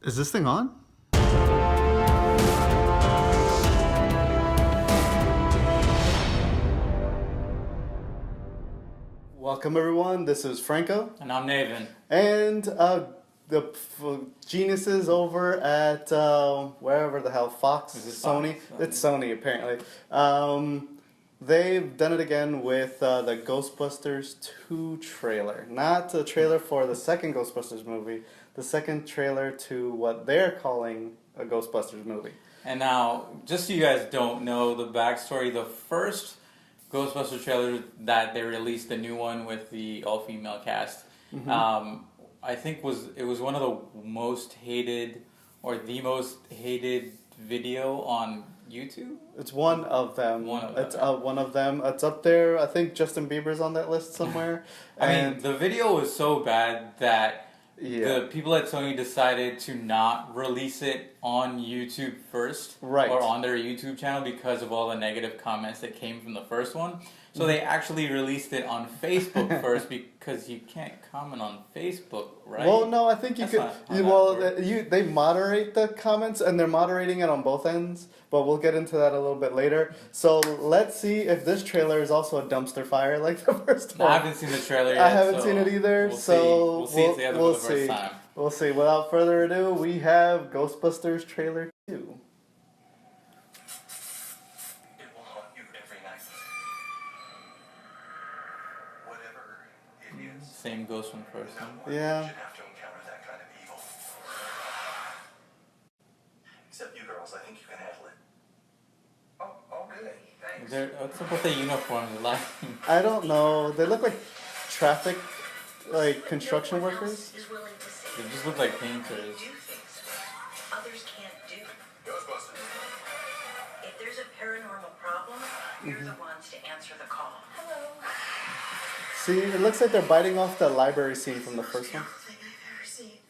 Is this thing on? Welcome everyone, this is Franco. And I'm Nathan. And geniuses over at wherever the hell, Fox, Is it Sony? Fox? It's Sony apparently. They've done it again with the Ghostbusters 2 trailer. Not a trailer for the second Ghostbusters movie, the second trailer to what they're calling a Ghostbusters movie. And now, just so you guys don't know the backstory, the first Ghostbusters trailer that they released, the new one with the all-female cast, I think it was one of the most hated, or the most hated video on YouTube. It's one of them. One of them. It's up there. I think Justin Bieber's on that list somewhere. I mean, the video was so bad that the people at Sony decided to not release it on YouTube first, right, or on their YouTube channel because of all the negative comments that came from the first one. So they actually released it on Facebook first because you can't comment on Facebook, right? Well, no, I think you That's could. They moderate the comments, and they're moderating it on both ends. But we'll get into that a little bit later. So let's see if this trailer is also a dumpster fire like the first one. I haven't seen the trailer yet. I haven't seen it either. We'll see it for the first time. We'll see. Without further ado, we have Ghostbusters trailer 2. Same ghost from first one. Yeah. Should have to encounter that kind of evil. Except you girls, I think you can handle it. Oh, good. Thanks. What's up with the uniforms? Like, I don't know. They look like traffic, like construction workers. they just look like painters. Others can't do. Ghostbusters. If there's a paranormal problem, you're the ones to answer the call. Hello. See, it looks like they're biting off the library scene from the first one. Thing I've ever seen.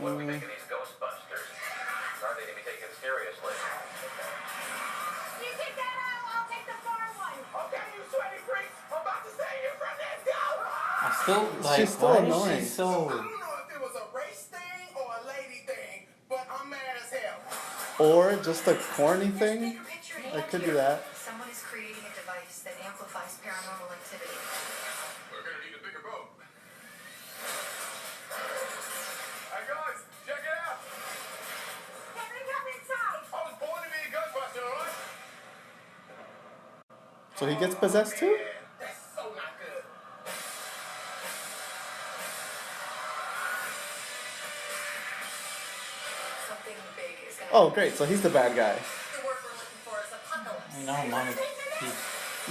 What do we think of these Ghostbusters? Are they to be taken seriously? You take that out, I'll take the far one. Okay, you sweaty freaks! I'm about to say you from this go! I still like. She's still why annoying. Is she so? I don't know if it was a race thing or a lady thing, but I'm mad as hell. Or just a corny There's a thing. bigger picture I hand could here. do that. Someone is creating a device that amplifies paranormal activity. We're gonna need a bigger boat. Hey guys, check it out! Henry, come inside. I was born to be a Ghostbuster, alright? So he gets possessed too? That's so not good. Something big is going to Oh, great. So he's the bad guy. The word we're looking for is apocalypse. I know, Mom.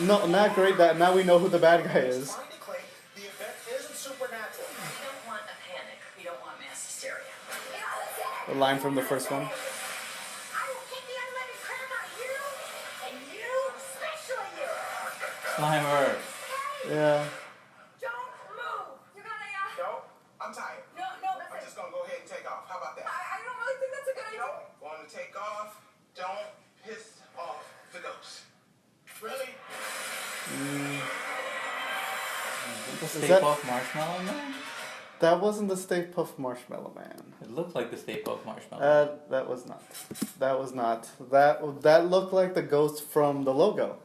No, not great. That now we know who the bad guy is. Trying to claim the event isn't supernatural. We don't want a panic. We don't want mass hysteria. The line from the first one. I will kick the unleavened crap out of you, and you, especially you. Slimer. Yeah. Don't move. You're gonna, No, I'm tired. no, I'm listen. just gonna go ahead and take off. How about that? I don't really think that's a good idea. No, going to take off. Don't piss off the ghost. Really? The Stay that- Puft Marshmallow Man. That wasn't the Stay Puft Marshmallow Man. It looked like the Stay Puft Marshmallow. That was not. That was not. That looked like the ghost from the logo.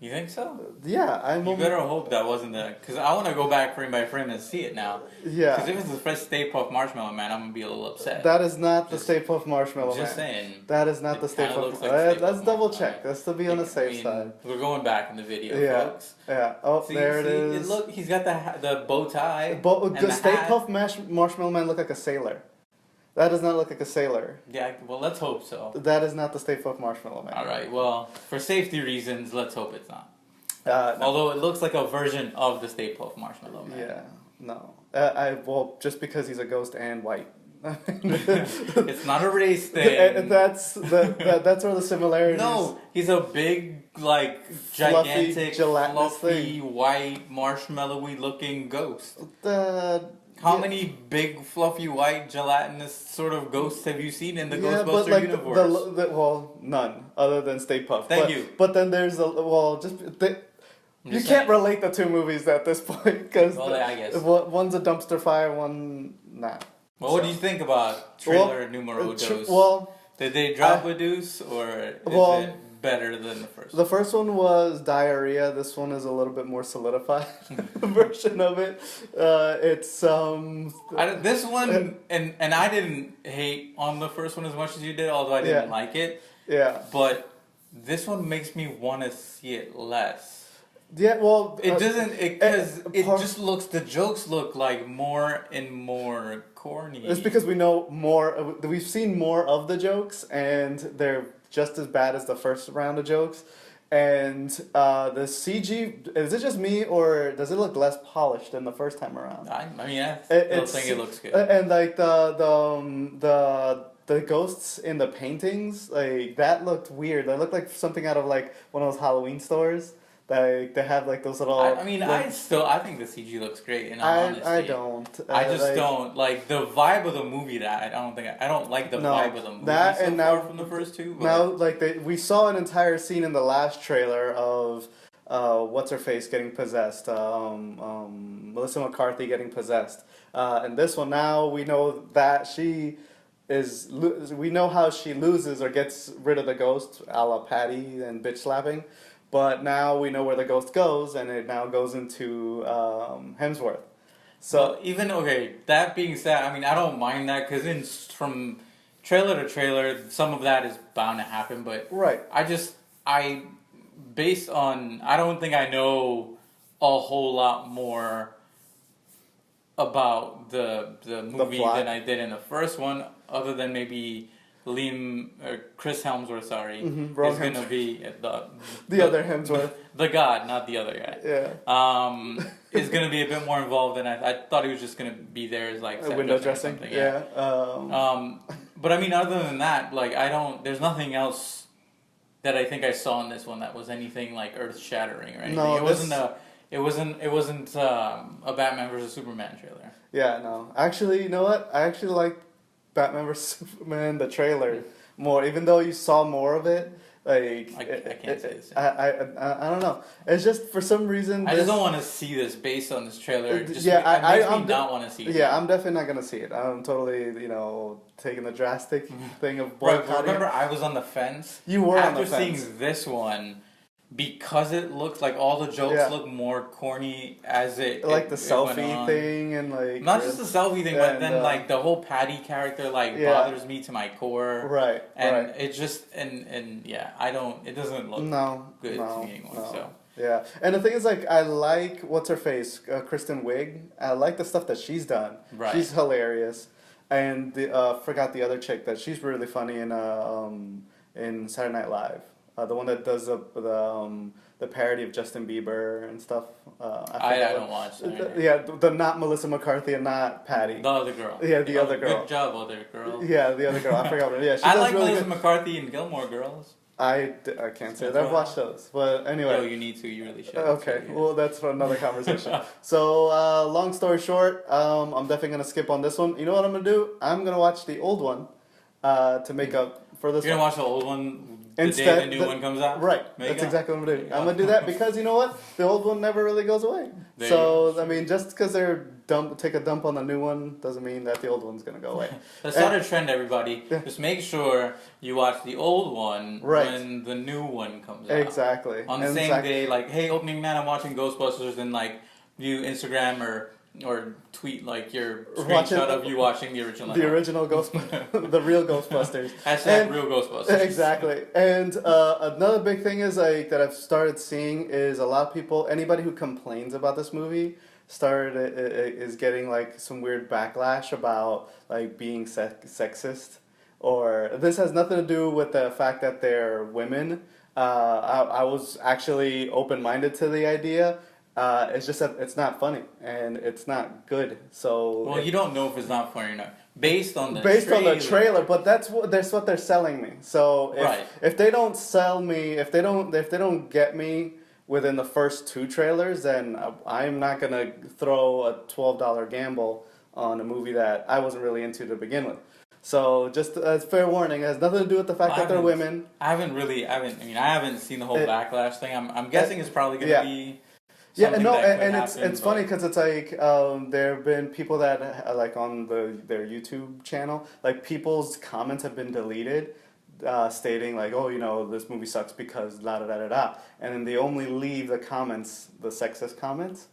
You think so? Yeah, I'm. You better hope that wasn't the. Because I want to go back frame by frame and see it now. Yeah. Because if it's the fresh Stay Puft Marshmallow Man, I'm gonna be a little upset. That is not the Stay Puft Marshmallow Just Man. saying. That is not It the Stay kinda Puft. looks like Stay Let's Puft double Marshmallow check. That's to be on the safe side. We're going back in the video, Yeah. folks. Yeah. Oh, See, there it is. Look, he's got the bow tie. and The the Stay hat. Puft Marshmallow Man look like a sailor. That does not look like a sailor. Yeah, well, let's hope so. That is not the Stay Puft Marshmallow Man. All right, well, for safety reasons, let's hope it's not. No. Although it looks like a version of the Stay Puft Marshmallow Man. Yeah. No. Just because he's a ghost and white. It's not a race thing. That's where the similarities. No, he's a big, like, gigantic, gelatinous fluffy, thing. white, marshmallowy looking ghost. The How yeah. many big, fluffy, white, gelatinous sort of ghosts have you seen in the Yeah, Ghostbuster but like universe? well, none other than Stay Puft. Thank you. But then there's you just can't saying. relate the two movies at this point because Well, I guess. one's a dumpster fire, one not. Well, what do you think about trailer numero dos? Well, did they drop a deuce, or is it better than the first? The first one was diarrhea. This one is a little bit more solidified version of it. It's this one, and I didn't hate on the first one as much as you did, although I didn't like it. Yeah. But this one makes me want to see it less. Yeah, well, it doesn't, because it just looks, the jokes look like more and more corny. It's because we know more, we've seen more of the jokes, and they're just as bad as the first round of jokes. And the CG, is it just me, or does it look less polished than the first time around? I mean, I still think it looks good. And like the ghosts in the paintings, like that looked weird. They looked like something out of like one of those Halloween stores. Like they have like those little. I think the CG looks great. In all honesty, I don't. I just don't like the vibe of the movie. That I don't like the vibe of the movie. That so and far now from the first two. But. Now, like we saw an entire scene in the last trailer of what's her face getting possessed. Melissa McCarthy getting possessed. And this one now we know that she is. We know how she loses or gets rid of the ghost, a la Patty and bitch slapping. But now we know where the ghost goes, and it now goes into Hemsworth. So that being said, I mean, I don't mind that, because from trailer to trailer, some of that is bound to happen. But right, I don't think I know a whole lot more about the movie than I did in the first one, other than maybe Chris Hemsworth, is going to be the other Hemsworth, the god, not the other guy. Yeah. Is going to be a bit more involved, and I thought he was just going to be there as like window dressing. Yeah. But I mean, other than that, like there's nothing else that I think I saw in this one that was anything like earth shattering or anything. No, it wasn't a Batman versus Superman trailer. Yeah, no. Actually, you know what? I actually like Batman vs Superman, the trailer, more, even though you saw more of it. Like I can't say this. I don't know. It's just for some reason. I just don't want to see this based on this trailer. It makes me not want to see it. Yeah, I'm definitely not gonna see it. I'm totally, taking the drastic thing of boycotting. Remember, I was on the fence. You were on the fence. After seeing this one, because it looks like all the jokes look more corny as it like the it selfie thing and like not just the selfie thing, but then like the whole Patty character bothers me to my core. Right. And it just and yeah, it doesn't look good to me anymore. No. So. Yeah, and the thing is, like, I like what's her face, Kristen Wiig. I like the stuff that she's done. Right. She's hilarious, and forgot the other chick that she's really funny in Saturday Night Live. The one that does the parody of Justin Bieber and stuff. I don't watch that. The not Melissa McCarthy and not Patty. The other girl. Yeah, the other girl. Good job, other girl. Yeah, the other girl. I forgot her. Yeah, I like really Melissa McCarthy and Gilmore Girls. I can't say that. I've watched those. But anyway. No, you need to. You really should. Okay. Well, that's for another conversation. So, long story short, I'm definitely going to skip on this one. You know what I'm going to do? I'm going to watch the old one to make up for this one. You're going to watch the old one the day the new one comes out? Right. That's exactly what I'm going to do. I'm going to do that because, you know what? The old one never really goes away. So, I mean, just because they're take a dump on the new one doesn't mean that the old one's going to go away. Let's start a trend, everybody. Just make sure you watch the old one when the new one comes out. Exactly. On the same day, like, hey, opening night, I'm watching Ghostbusters, and like, you Instagram or tweet like your screenshot of you watching the original. The original Ghostbusters, the real Ghostbusters. Hashtag real Ghostbusters. Exactly. And another big thing is like that I've started seeing is a lot of people, anybody who complains about this movie, is getting like some weird backlash about like being sexist, or this has nothing to do with the fact that they're women. I was actually open-minded to the idea. It's just that it's not funny and it's not good. So you don't know if it's not funny or not based on the trailer, but that's what they're selling me. So if they don't sell me, if they don't get me within the first two trailers, then I'm not gonna throw a $12 gamble on a movie that I wasn't really into to begin with. So just as fair warning, it has nothing to do with the fact that they're women. I haven't seen the whole backlash thing. I'm guessing it's probably gonna be. Yeah, something no, that could and happen, it's funny because it's like there have been people that like on their YouTube channel, like people's comments have been deleted, stating like, oh, you know, this movie sucks because la da da da da, and then they only leave the comments, the sexist comments,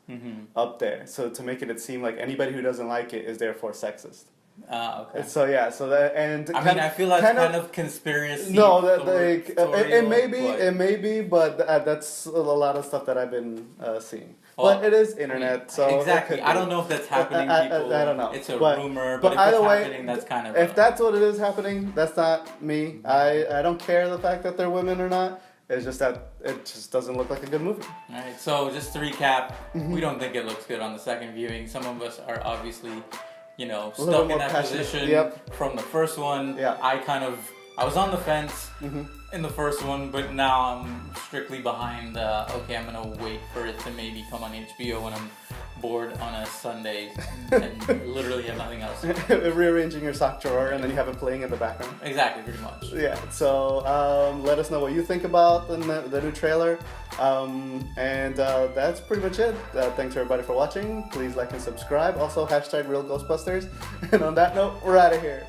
up there, so to make it seem like anybody who doesn't like it is therefore sexist. Okay. So yeah, so that and I mean, I feel that's kind of conspiracy. no, that like it may be, but- but that's a lot of stuff that I've been seeing. Well, But it is internet, so exactly. it could I be. don't know if that's happening. I People, don't know. It's a But- rumor, but but if either it's way, happening, that's kind of. If that's what it is happening, that's not me. I don't care the fact that they're women or not. It's just that it just doesn't look like a good movie. All right. So just to recap, Mm-hmm. we don't think it looks good on the second viewing. Some of us are obviously, A little stuck in more that passionate. position Yep. from the first one. Yeah. I was on the fence Mm-hmm. in the first one, but now I'm strictly behind. Okay, I'm gonna wait for it to maybe come on HBO when I'm bored on a Sunday and literally have nothing else. Rearranging your sock drawer and then you have it playing in the background. Exactly, pretty much. Yeah, so let us know what you think about the new trailer. And that's pretty much it. Thanks everybody for watching. Please like and subscribe. Also, #RealGhostbusters. And on that note, we're out of here.